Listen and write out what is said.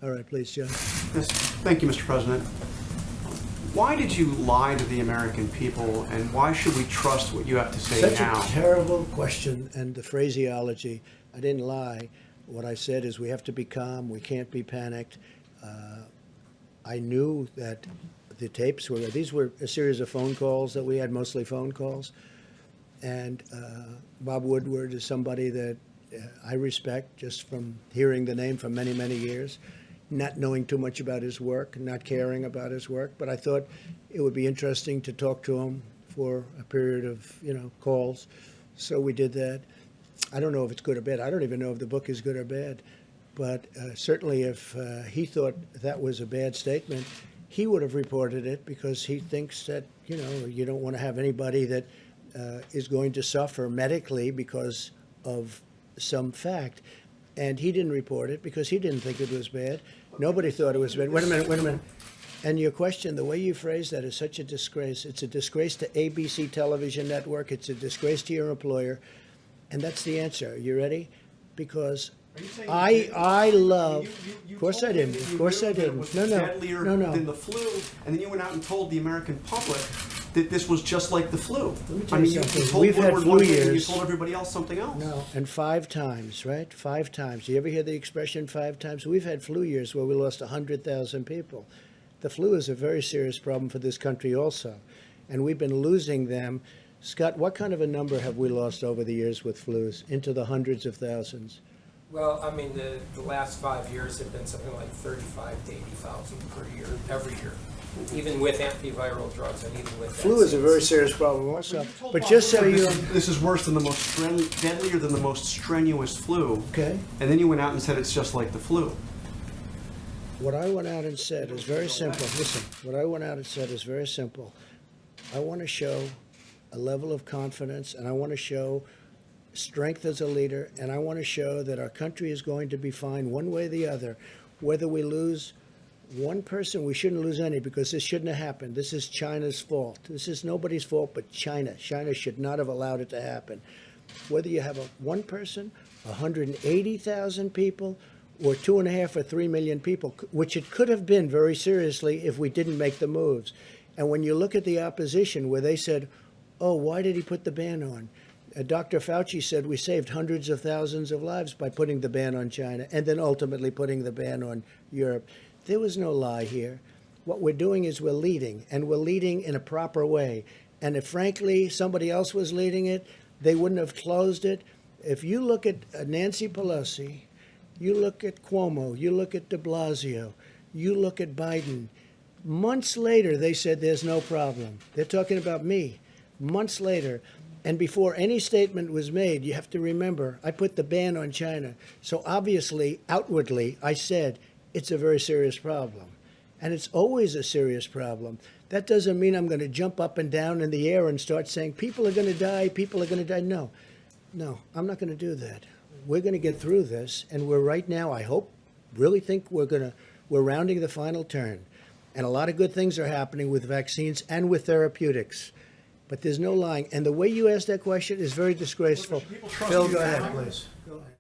All right, please, John. Yes, thank you, Mr. President. Why did you lie to the American people, and why should we trust what you have to say Such now? a terrible question, and the phraseology. I didn't lie. What I said is we have to be calm. We can't be panicked. I knew that the tapes were, these were a series of phone calls that we had, mostly phone calls. And Bob Woodward is somebody that I respect just from hearing the name for many, many years, not knowing too much about his work, not caring about his work. But I thought it would be interesting to talk to him for a period of, calls. So we did that. I don't know if it's good or bad. I don't even know if the book is good or bad. But certainly if he thought that was a bad statement, he would have reported it because he thinks that, you don't want to have anybody that is going to suffer medically because of some fact. And he didn't report it because he didn't think it was bad. Nobody thought it was bad. Wait a minute. And your question, the way you phrase that is such a disgrace. It's a disgrace to ABC television network. It's a disgrace to your employer. And that's the answer. You ready? Because I love. Of course I didn't. Of course I didn't. No. Deadlier than the flu, and then you went out and told the American public that this was just like the flu. Let me tell you you something. told We've had Woodward flu one thing and you years. told everybody else something else. No, and 5 times, right? 5 times. You ever hear the expression 5 times? We've had flu years where we lost 100,000 people. The flu is a very serious problem for this country also, and we've been losing them. Scott, what kind of a number have we lost over the years with flus? Into the hundreds of thousands. Well, I mean, the last 5 years have been something like 35 to 80,000 per year, every year, even with antiviral drugs and even with Flu is a very vaccines. serious problem also. But just so you This is worse than the most deadlier than the most strenuous flu. okay, And then you went out and said it's just like the flu. what I went out and said is very simple. Listen, what I went out and said is very simple. I want to show a level of confidence, and I want to show strength as a leader, and I want to show that our country is going to be fine one way or the other. Whether we lose one person, we shouldn't lose any because this shouldn't have happened. This is China's fault. This is nobody's fault but China. China should not have allowed it to happen. Whether you have one person, 180,000 people, or 2.5 or 3 million people, which it could have been very seriously if we didn't make the moves. And when you look at the opposition where they said, oh, why did he put the ban on? Dr. Fauci said we saved hundreds of thousands of lives by putting the ban on China and then ultimately putting the ban on Europe. There was no lie here. What we're doing is we're leading, and we're leading in a proper way. And if, frankly, somebody else was leading it, they wouldn't have closed it. If you look at Nancy Pelosi, you look at Cuomo, you look at de Blasio, you look at Biden, months later they said there's no problem. They're talking about me. Months later. And before any statement was made, you have to remember, I put the ban on China. So obviously, outwardly, I said it's a very serious problem. And it's always a serious problem. That doesn't mean I'm going to jump up and down in the air and start saying, people are going to die, people are going to die. No, I'm not going to do that. We're going to get through this. And we're right now, I hope, really think we're rounding the final turn. And a lot of good things are happening with vaccines and with therapeutics. But there's no lying. And the way you asked that question is very disgraceful. Should people trust Phil, you go ahead, now? please. Go ahead.